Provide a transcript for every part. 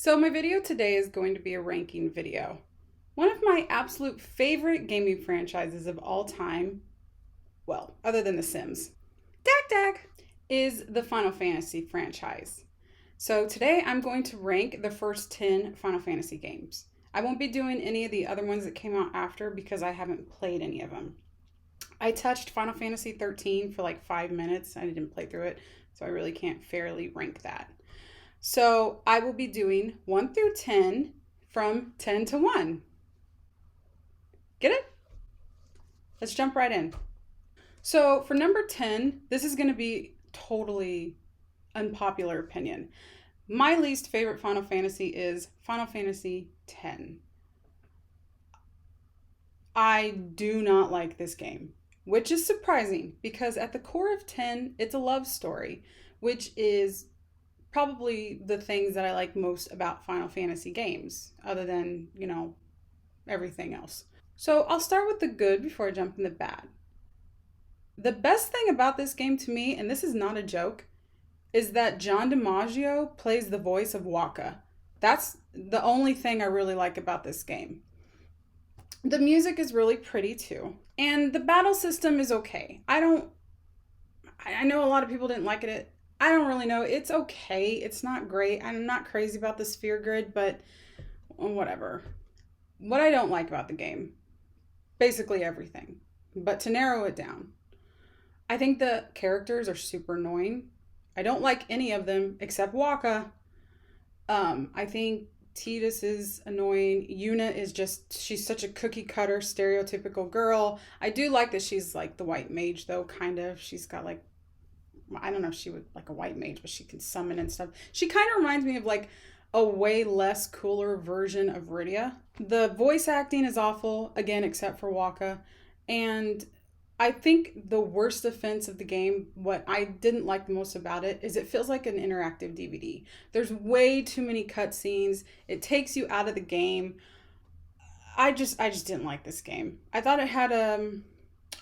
So my video today is going to be a ranking video. One of my absolute favorite gaming franchises of all time, well, other than The Sims, dag, is the Final Fantasy franchise. So today I'm going to rank the first 10 Final Fantasy games. I won't be doing any of the other ones that came out after because I haven't played any of them. I touched Final Fantasy 13 for like 5 minutes. I didn't play through it, so I really can't fairly rank that. So I will be doing 1 through 10 from 10 to 1. Get it? Let's jump right in. So for number 10, this is going to be totally unpopular opinion. My least favorite Final Fantasy is Final Fantasy X. I do not like this game, which is surprising because at the core of 10, it's a love story, which is probably the things that I like most about Final Fantasy games, other than, everything else. So I'll start with the good before I jump in the bad. The best thing about this game to me, and this is not a joke, is that John DiMaggio plays the voice of Wakka. That's the only thing I really like about this game. The music is really pretty too. And the battle system is okay. I know a lot of people didn't like it. I don't really know. It's okay. It's not great. I'm not crazy about the sphere grid, but whatever. What I don't like about the game, basically everything. But to narrow it down, I think the characters are super annoying. I don't like any of them except Wakka. I think Tidus is annoying. Yuna is she's such a cookie cutter, stereotypical girl. I do like that she's like the white mage though, kind of. She's got like, I don't know if she would like a white mage, but she can summon and stuff. She kind of reminds me of like a way less cooler version of Rydia. The voice acting is awful, again, except for Wakka. And I think the worst offense of the game, what I didn't like the most about it, is it feels like an interactive DVD. There's way too many cutscenes. It takes you out of the game. I just didn't like this game. I thought it had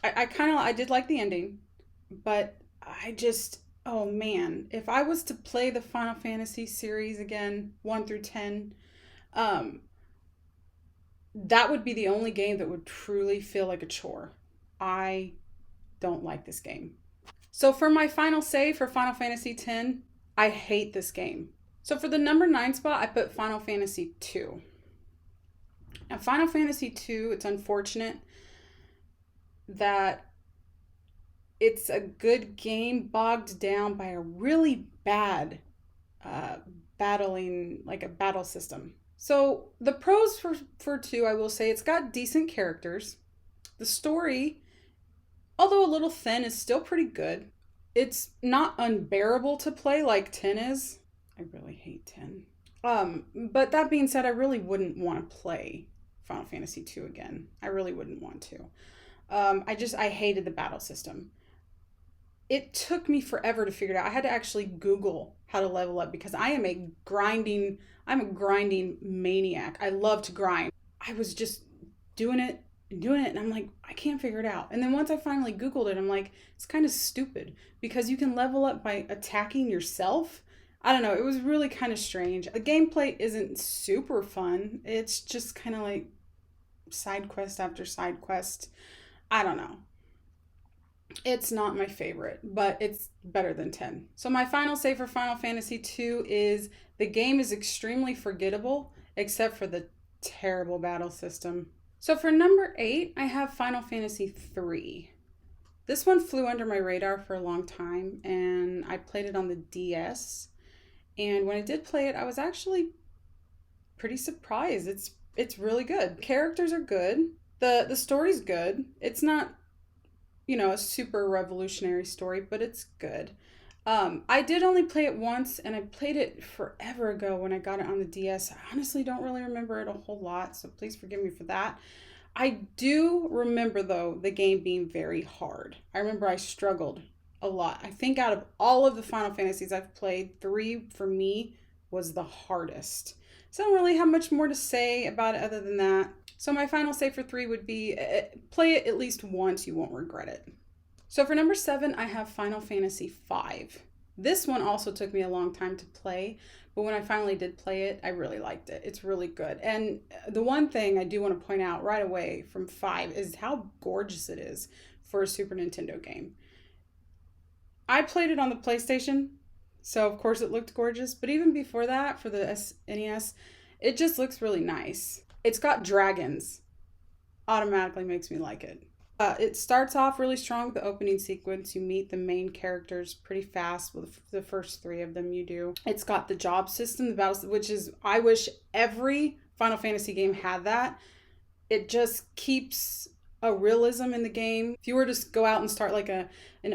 I did like the ending, but oh man, if I was to play the Final Fantasy series again, 1 through 10, that would be the only game that would truly feel like a chore. I don't like this game. So for my final say for Final Fantasy X, I hate this game. So for the number 9 spot, I put Final Fantasy II. Now Final Fantasy II, it's unfortunate that it's a good game bogged down by a really bad battle system. So the pros for 2, I will say it's got decent characters. The story, although a little thin, is still pretty good. It's not unbearable to play like 10 is. I really hate 10. But that being said, I really wouldn't want to play Final Fantasy II again. I really wouldn't want to. I hated the battle system. It took me forever to figure it out. I had to actually Google how to level up because I'm a grinding maniac. I love to grind. I was just doing it, and I'm like, I can't figure it out. And then once I finally Googled it, I'm like, it's kind of stupid because you can level up by attacking yourself. I don't know. It was really kind of strange. The gameplay isn't super fun. It's just kind of like side quest after side quest. I don't know. It's not my favorite, but it's better than 10. So my final say for Final Fantasy II is the game is extremely forgettable, except for the terrible battle system. So for number 8, I have Final Fantasy III. This one flew under my radar for a long time, and I played it on the DS. And when I did play it, I was actually pretty surprised. It's really good. Characters are good. The story's good. It's not a super revolutionary story, but it's good. I did only play it once, and I played it forever ago when I got it on the DS. I honestly don't really remember it a whole lot, so please forgive me for that. I do remember, though, the game being very hard. I remember I struggled a lot. I think out of all of the Final Fantasies I've played, 3 for me was the hardest. So I don't really have much more to say about it other than that. So my final say for 3 would be play it at least once, you won't regret it. So for number 7, I have Final Fantasy V. This one also took me a long time to play, but when I finally did play it, I really liked it. It's really good. And the one thing I do want to point out right away from 5 is how gorgeous it is for a Super Nintendo game. I played it on the PlayStation, so of course it looked gorgeous, but even before that, for the SNES, it just looks really nice. It's got dragons. Automatically makes me like it. It starts off really strong with the opening sequence. You meet the main characters pretty fast. With the first 3 of them you do. It's got the job system, the battles, which is, I wish every Final Fantasy game had that. It just keeps a realism in the game. If you were to go out and start like an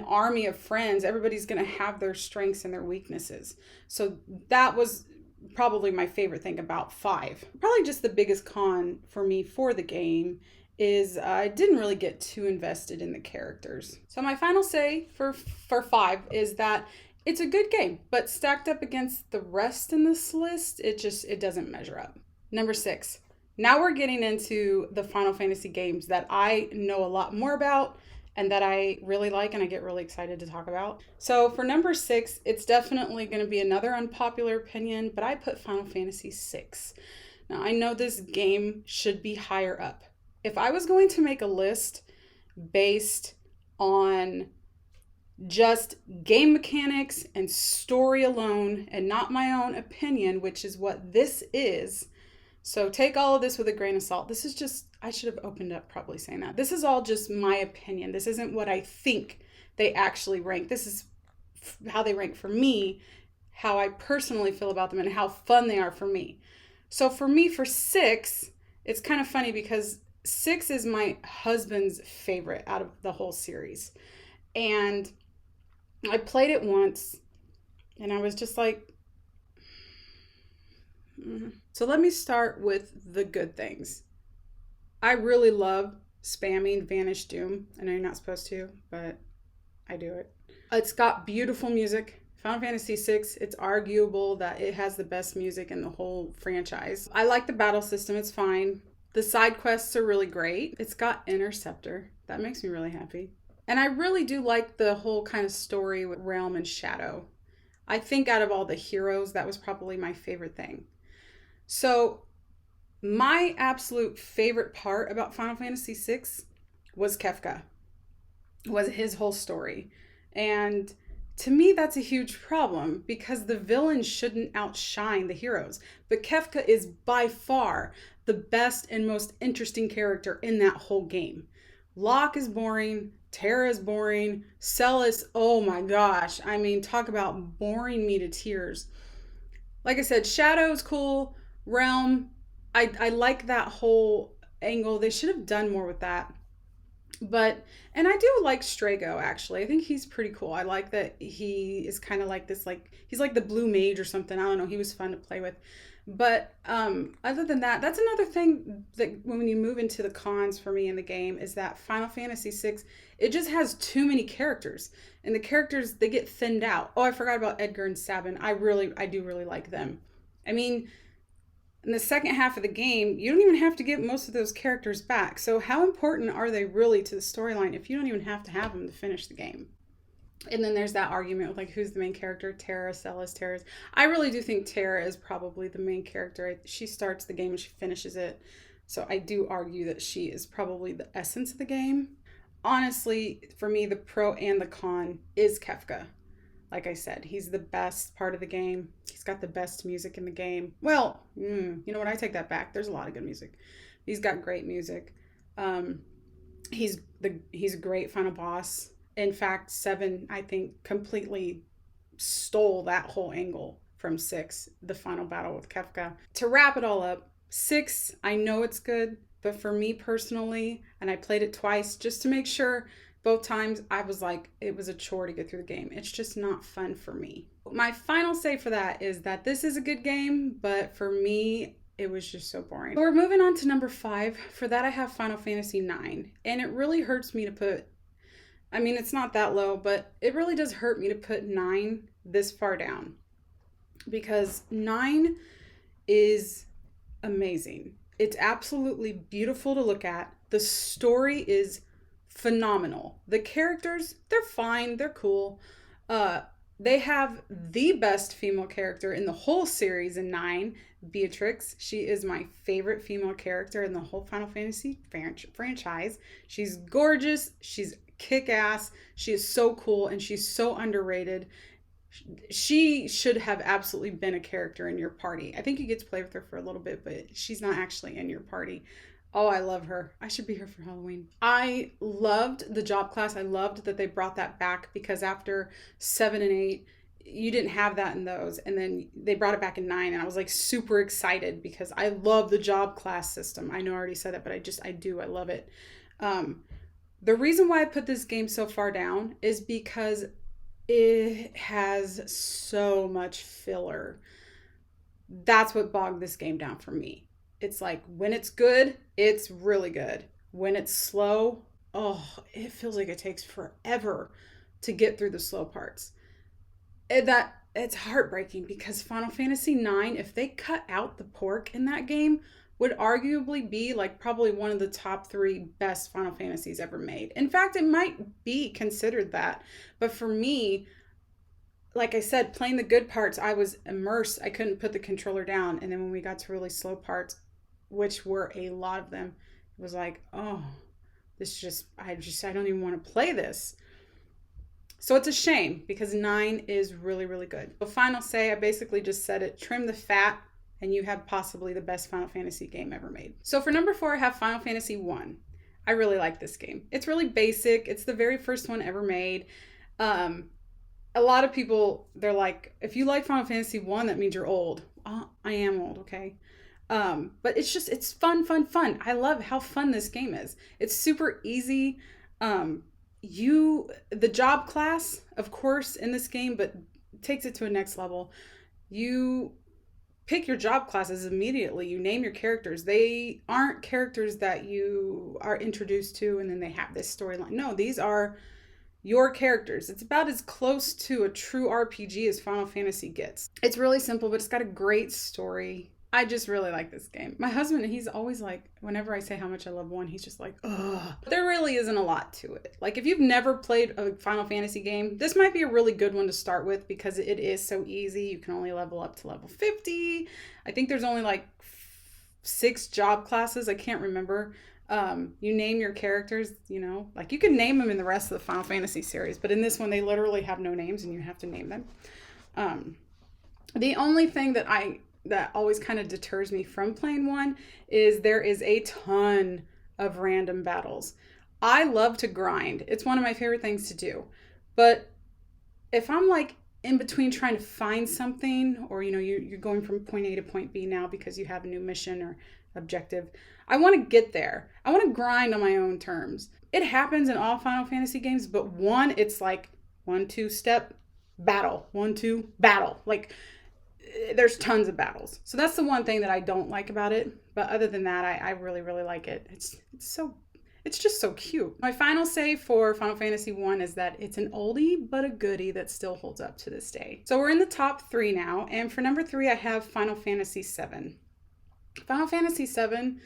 army of friends, everybody's going to have their strengths and their weaknesses. So that was probably my favorite thing about 5. Probably just the biggest con for me for the game is I didn't really get too invested in the characters. So my final say for 5 is that it's a good game, but stacked up against the rest in this list, it doesn't measure up. Number 6. Now we're getting into the Final Fantasy games that I know a lot more about and that I really like and I get really excited to talk about. So for number 6, it's definitely going to be another unpopular opinion, but I put Final Fantasy VI. Now I know this game should be higher up. If I was going to make a list based on just game mechanics and story alone and not my own opinion, which is what this is, so take all of this with a grain of salt. This is just, I should have opened up probably saying that. This is all just my opinion. This isn't what I think they actually rank. This is how they rank for me, how I personally feel about them, and how fun they are for me. So for me, for 6, it's kind of funny because 6 is my husband's favorite out of the whole series. And I played it once and I was just like, So let me start with the good things. I really love spamming Vanish Doom. I know you're not supposed to, but I do it. It's got beautiful music. Final Fantasy VI, it's arguable that it has the best music in the whole franchise. I like the battle system, it's fine. The side quests are really great. It's got Interceptor. That makes me really happy. And I really do like the whole kind of story with Realm and Shadow. I think out of all the heroes, that was probably my favorite thing. So my absolute favorite part about Final Fantasy VI was Kefka, was his whole story. And to me, that's a huge problem because the villains shouldn't outshine the heroes. But Kefka is by far the best and most interesting character in that whole game. Locke is boring. Terra is boring. Celis, oh my gosh. I mean, talk about boring me to tears. Like I said, Shadow's cool. Realm, I like that whole angle. They should have done more with that. And I do like Strago, actually. I think he's pretty cool. I like that he is kind of like this, like, he's like the blue mage or something. I don't know. He was fun to play with. But other than that, that's another thing that when you move into the cons for me in the game is that Final Fantasy VI, it just has too many characters. And the characters, they get thinned out. Oh, I forgot about Edgar and Sabin. I do really like them. I mean, in the second half of the game, you don't even have to get most of those characters back. So how important are they really to the storyline if you don't even have to have them to finish the game? And then there's that argument with like, who's the main character? Terra, Celis, Terra. I really do think Terra is probably the main character. She starts the game and she finishes it. So I do argue that she is probably the essence of the game. Honestly, for me, the pro and the con is Kefka. Like I said, he's the best part of the game. He's got the best music in the game. Well, you know what? I take that back. There's a lot of good music. He's got great music. He's a great final boss. In fact, 7, I think, completely stole that whole angle from 6, the final battle with Kefka. To wrap it all up, 6, I know it's good, but for me personally, and I played it twice just to make sure, both times I was like, it was a chore to get through the game. It's just not fun for me. My final say for that is that this is a good game, but for me, it was just so boring. We're moving on to number 5. For that, I have Final Fantasy IX, and it really hurts me to put, I mean, it's not that low, but it really does hurt me to put 9 this far down because 9 is amazing. It's absolutely beautiful to look at. The story is phenomenal. The characters, they're fine, they're cool. They have the best female character in the whole series in 9, Beatrix. She is my favorite female character in the whole Final Fantasy franchise. She's gorgeous, she's kick ass, she is so cool, and she's so underrated. She should have absolutely been a character in your party. I think you get to play with her for a little bit, but she's not actually in your party. Oh, I love her. I should be here for Halloween. I loved the job class. I loved that they brought that back because after 7 and 8, you didn't have that in those. And then they brought it back in 9, and I was like super excited because I love the job class system. I know I already said that, but I do. I love it. The reason why I put this game so far down is because it has so much filler. That's what bogged this game down for me. It's like when it's good, it's really good. When it's slow, oh, it feels like it takes forever to get through the slow parts. That it's heartbreaking because Final Fantasy 9, if they cut out the pork in that game, would arguably be like probably one of the top 3 best Final Fantasies ever made. In fact, it might be considered that. But for me, like I said, playing the good parts, I was immersed. I couldn't put the controller down. And then when we got to really slow parts, which were a lot of them, it was like, oh, I don't even want to play this. So it's a shame because 9 is really, really good. The final say, I basically just said it, trim the fat, and you have possibly the best Final Fantasy game ever made. So for number 4, I have Final Fantasy 1. I really like this game. It's really basic. It's the very first one ever made. A lot of people, they're like, if you like Final Fantasy 1, that means you're old. I am old, okay? But it's fun. I love how fun this game is. It's super easy. The job class, of course, in this game, but takes it to a next level. You pick your job classes immediately. You name your characters. They aren't characters that you are introduced to and then they have this storyline. No, these are your characters. It's about as close to a true RPG as Final Fantasy gets. It's really simple, but it's got a great story. I just really like this game. My husband, he's always like, whenever I say how much I love 1, he's just like, ugh. There really isn't a lot to it. Like, if you've never played a Final Fantasy game, this might be a really good one to start with because it is so easy. You can only level up to level 50. I think there's only like 6 job classes. I can't remember. You name your characters, like you can name them in the rest of the Final Fantasy series, but in this one, they literally have no names and you have to name them. The only thing that always kind of deters me from playing 1 is there is a ton of random battles. I love to grind. It's one of my favorite things to do. But if I'm like in between trying to find something, or you're going from point A to point B now because you have a new mission or objective, I want to get there. I want to grind on my own terms. It happens in all Final Fantasy games, but 1, it's like 1, 2 step, battle, 1, 2, battle. Like, there's tons of battles. So that's the one thing that I don't like about it. But other than that, I really, really like it. It's just so cute. My final say for Final Fantasy 1 is that it's an oldie but a goodie that still holds up to this day. So we're in the top 3 now. And for number 3, I have Final Fantasy 7. Final Fantasy 7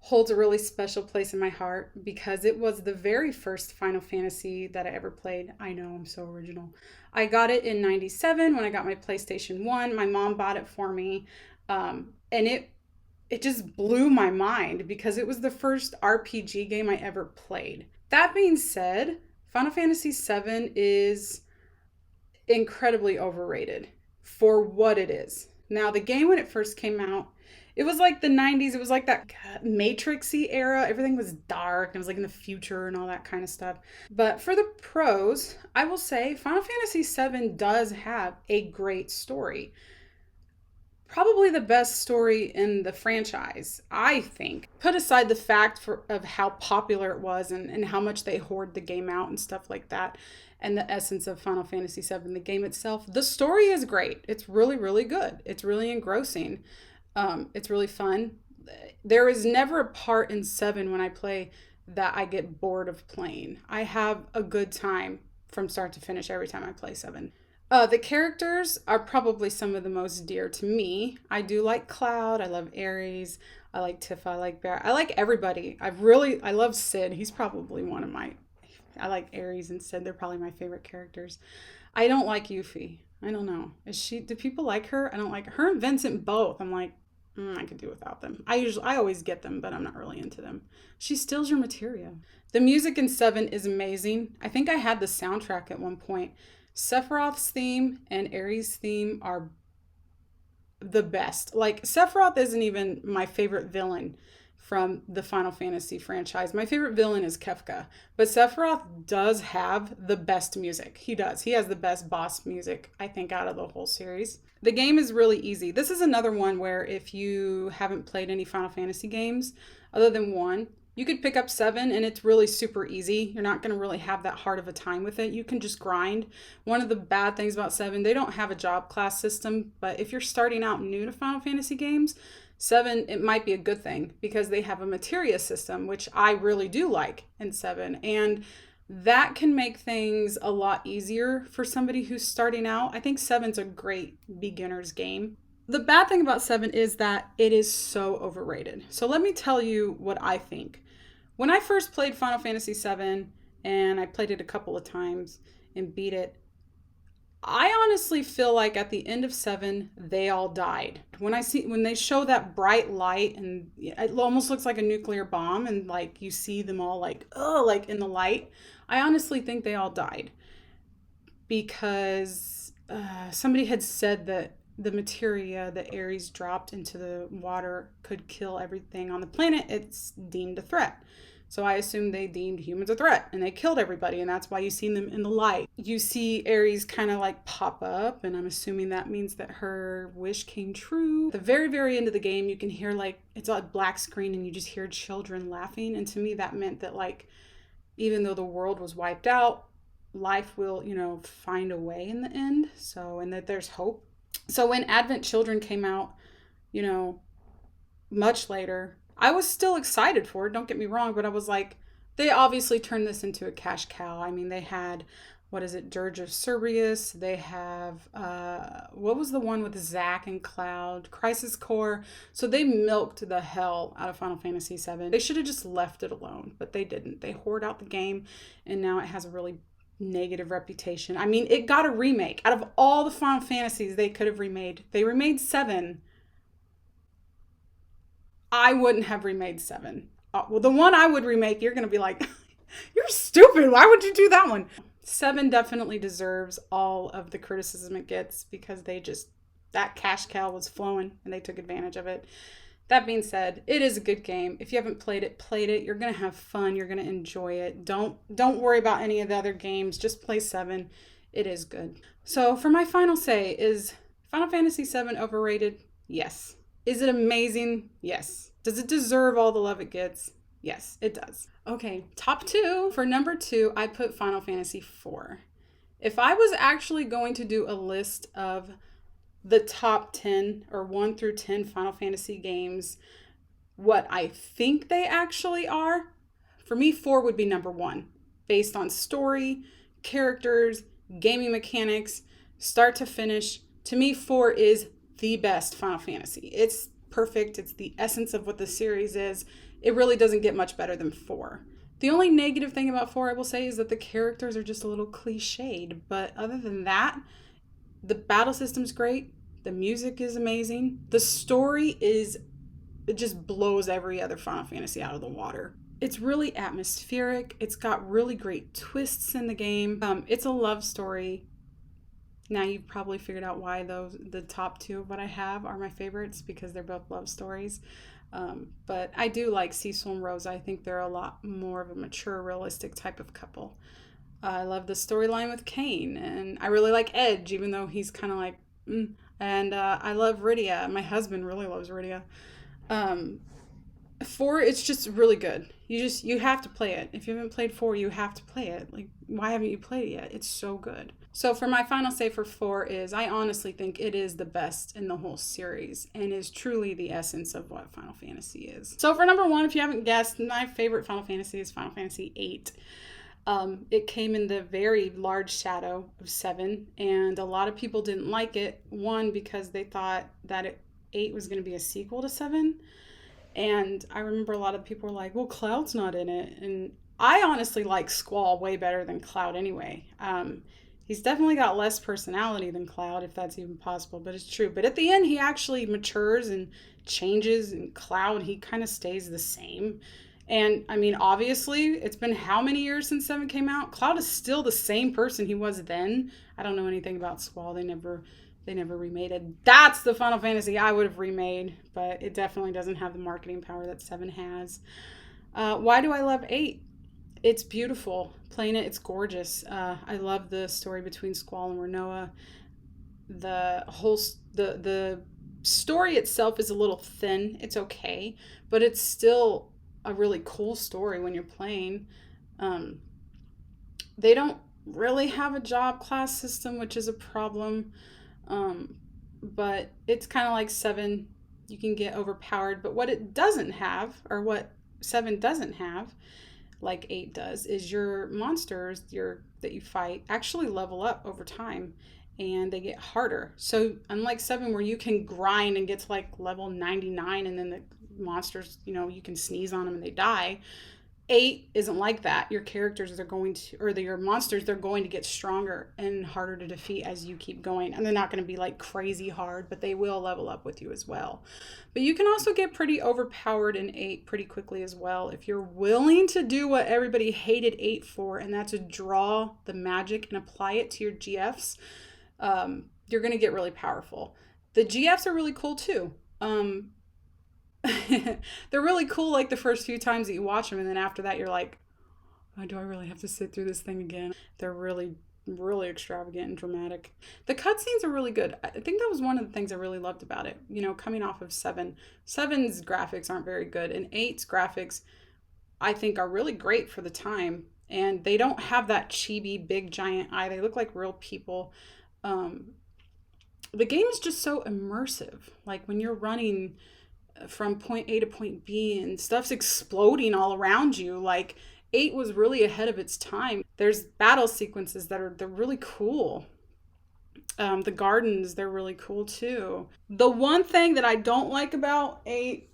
holds a really special place in my heart because it was the very first Final Fantasy that I ever played. I know, I'm so original. I got it in 97 when I got my PlayStation 1. My mom bought it for me. And it just blew my mind because it was the first RPG game I ever played. That being said, Final Fantasy 7 is incredibly overrated for what it is. Now, the game when it first came out, it was like the 90s. It was like that Matrix-y era. Everything was dark. It was like in the future and all that kind of stuff. But for the pros, I will say Final Fantasy VII does have a great story. Probably the best story in the franchise, I think. Put aside the fact of how popular it was and how much they hoard the game out and stuff like that, and the essence of Final Fantasy VII, the game itself. The story is great. It's really, really good. It's really engrossing. It's really fun. There is never a part in 7 when I play that I get bored of playing. I have a good time from start to finish every time I play 7. The characters are probably some of the most dear to me. I do like Cloud. I love Ares. I like Tifa. I like Barret. I like everybody. I love Sid. He's probably I like Ares and Sid. They're probably my favorite characters. I don't like Yuffie. I don't know. Do people like her? I don't like her and Vincent both. I'm like, I could do without them. I always get them, but I'm not really into them. She steals your materia. The music in 7 is amazing. I think I had the soundtrack at one point. Sephiroth's theme and Ares' theme are the best. Like, Sephiroth isn't even my favorite villain from the Final Fantasy franchise. My favorite villain is Kefka, but Sephiroth does have the best music. He does. He has the best boss music, I think, out of the whole series. The game is really easy. This is another one where if you haven't played any Final Fantasy games other than one, you could pick up 7 and it's really super easy. You're not going to really have that hard of a time with it. You can just grind. One of the bad things about 7, they don't have a job class system, but if you're starting out new to Final Fantasy games, 7, it might be a good thing because they have a materia system, which I really do like in 7. And that can make things a lot easier for somebody who's starting out. I think 7's a great beginner's game. The bad thing about 7 is that it is so overrated. So let me tell you what I think. When I first played Final Fantasy 7, and I played it a couple of times and beat it, I honestly feel like at the end of 7, they all died. When they show that bright light and it almost looks like a nuclear bomb and like you see them all like, oh, like in the light, I honestly think they all died because somebody had said that the materia that Ares dropped into the water could kill everything on the planet. It's deemed a threat. So I assume they deemed humans a threat and they killed everybody, and that's why you see them in the light. You see Ares kind of like pop up, and I'm assuming that means that her wish came true. At the very, very end of the game, you can hear like, it's a black screen and you just hear children laughing. And to me, that meant that like, even though the world was wiped out, life will, find a way in the end. So, and that there's hope. So when Advent Children came out, much later, I was still excited for it, don't get me wrong, but I was like, they obviously turned this into a cash cow. I mean, they had, Dirge of Cerberus. They have, what was the one with Zack and Cloud? Crisis Core. So they milked the hell out of Final Fantasy VII. They should have just left it alone, but they didn't. They hoard out the game, and now it has a really negative reputation. I mean, it got a remake. Out of all the Final Fantasies they could have remade, they remade 7. I wouldn't have remade 7. Well, the one I would remake, you're going to be like, you're stupid. Why would you do that one? 7 definitely deserves all of the criticism it gets because that cash cow was flowing and they took advantage of it. That being said, it is a good game. If you haven't played it. You're going to have fun. You're going to enjoy it. Don't worry about any of the other games. Just play 7. It is good. So for my final say, is Final Fantasy VII overrated? Yes. Is it amazing? Yes. Does it deserve all the love it gets? Yes, it does. Okay, top 2. For number 2, I put Final Fantasy IV. If I was actually going to do a list of the top 10 or 1 through 10 Final Fantasy games, what I think they actually are, for me, 4 would be number 1. Based on story, characters, gaming mechanics, start to finish. To me, 4 is the best Final Fantasy. It's perfect. It's the essence of what the series is. It really doesn't get much better than 4. The only negative thing about 4, I will say, is that the characters are just a little cliched. But other than that, the battle system's great. The music is amazing. The story it just blows every other Final Fantasy out of the water. It's really atmospheric. It's got really great twists in the game. It's a love story. Now you've probably figured out why the top 2 of what I have are my favorites, because they're both love stories. But I do like Cecil and Rosa. I think they're a lot more of a mature, realistic type of couple. I love the storyline with Kain, and I really like Edge, even though he's kind of like, And I love Rydia. My husband really loves Rydia. 4, it's just really good. You have to play it. If you haven't played 4, you have to play it. Like, why haven't you played it yet? It's so good. So for my final say for 4 is, I honestly think it is the best in the whole series and is truly the essence of what Final Fantasy is. So for number 1, if you haven't guessed, my favorite Final Fantasy is Final Fantasy VIII. It came in the very large shadow of 7, and a lot of people didn't like it. 1, because they thought that 8 was going to be a sequel to 7. And I remember a lot of people were like, well, Cloud's not in it. And I honestly like Squall way better than Cloud anyway. He's definitely got less personality than Cloud, if that's even possible, but it's true. But at the end, he actually matures and changes, and Cloud, he kind of stays the same. And I mean, obviously, it's been how many years since 7 came out? Cloud is still the same person he was then. I don't know anything about Squall. They never remade it. That's the Final Fantasy I would have remade, but it definitely doesn't have the marketing power that 7 has. Why do I love 8? It's beautiful. Playing it, it's gorgeous. I love the story between Squall and Renoa. The whole the story itself is a little thin. It's okay, but it's still a really cool story when you're playing. They don't really have a job class system, which is a problem. But it's kind of like 7. You can get overpowered, but what it doesn't have, or what 7 doesn't have, like 8 does, is your monsters that you fight actually level up over time, and they get harder. So unlike 7, where you can grind and get to like level 99, and then the monsters, you can sneeze on them and they die, 8 isn't like that. Your characters are going to, or your monsters, they're going to get stronger and harder to defeat as you keep going. And they're not going to be like crazy hard, but they will level up with you as well. But you can also get pretty overpowered in 8 pretty quickly as well, if you're willing to do what everybody hated 8 for, and that's to draw the magic and apply it to your GFs. You're going to get really powerful. The GFs are really cool too. They're really cool like the first few times that you watch them, and then after that you're like, oh, do I really have to sit through this thing again? They're really, really extravagant and dramatic. The cutscenes are really good. I think that was one of the things I really loved about it. Coming off of 7. 7's graphics aren't very good, and 8's graphics I think are really great for the time, and they don't have that chibi big giant eye. They look like real people. The game is just so immersive. Like when you're running from point A to point B and stuff's exploding all around you, like 8 was really ahead of its time. There's battle sequences they're really cool. The gardens, they're really cool too. The one thing that I don't like about 8,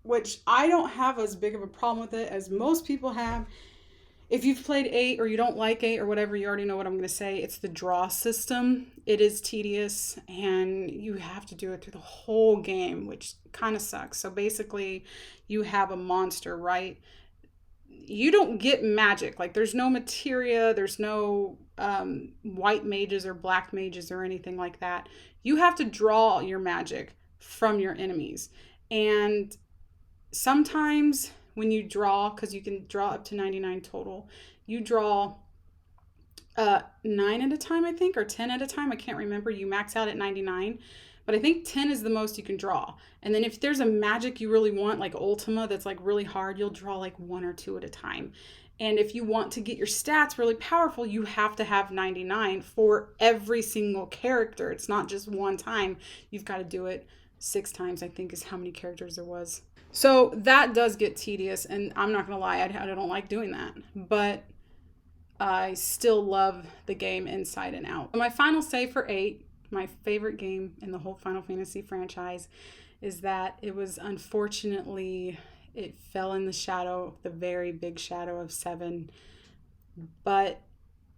which I don't have as big of a problem with it as most people have, if you've played 8 or you don't like 8 or whatever, you already know what I'm going to say. It's the draw system. It is tedious, and you have to do it through the whole game, which kind of sucks. So basically, you have a monster, right? You don't get magic. Like, there's no materia, there's no white mages or black mages or anything like that. You have to draw your magic from your enemies. And sometimes when you draw, because you can draw up to 99 total, you draw 9 at a time, I think, or 10 at a time. I can't remember. You max out at 99, but I think 10 is the most you can draw. And then if there's a magic you really want, like Ultima, that's like really hard, you'll draw like 1 or 2 at a time. And if you want to get your stats really powerful, you have to have 99 for every single character. It's not just one time. You've got to do it 6 times, I think, is how many characters there was. So that does get tedious, and I'm not going to lie, I don't like doing that. But I still love the game inside and out. My final say for 8, my favorite game in the whole Final Fantasy franchise, is that it was unfortunately, it fell in the shadow, the very big shadow of 7. But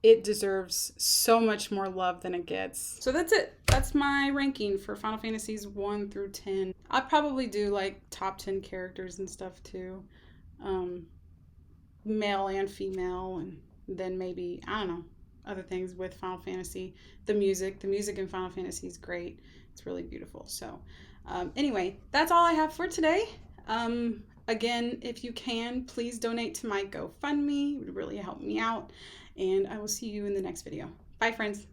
it deserves so much more love than it gets. So that's it. That's my ranking for Final Fantasies 1 through 10. I'll probably do like top 10 characters and stuff too. Male and female, and then maybe, I don't know, other things with Final Fantasy. The music in Final Fantasy is great. It's really beautiful. So anyway, that's all I have for today. Again, if you can, please donate to my GoFundMe. It would really help me out. And I will see you in the next video. Bye, friends.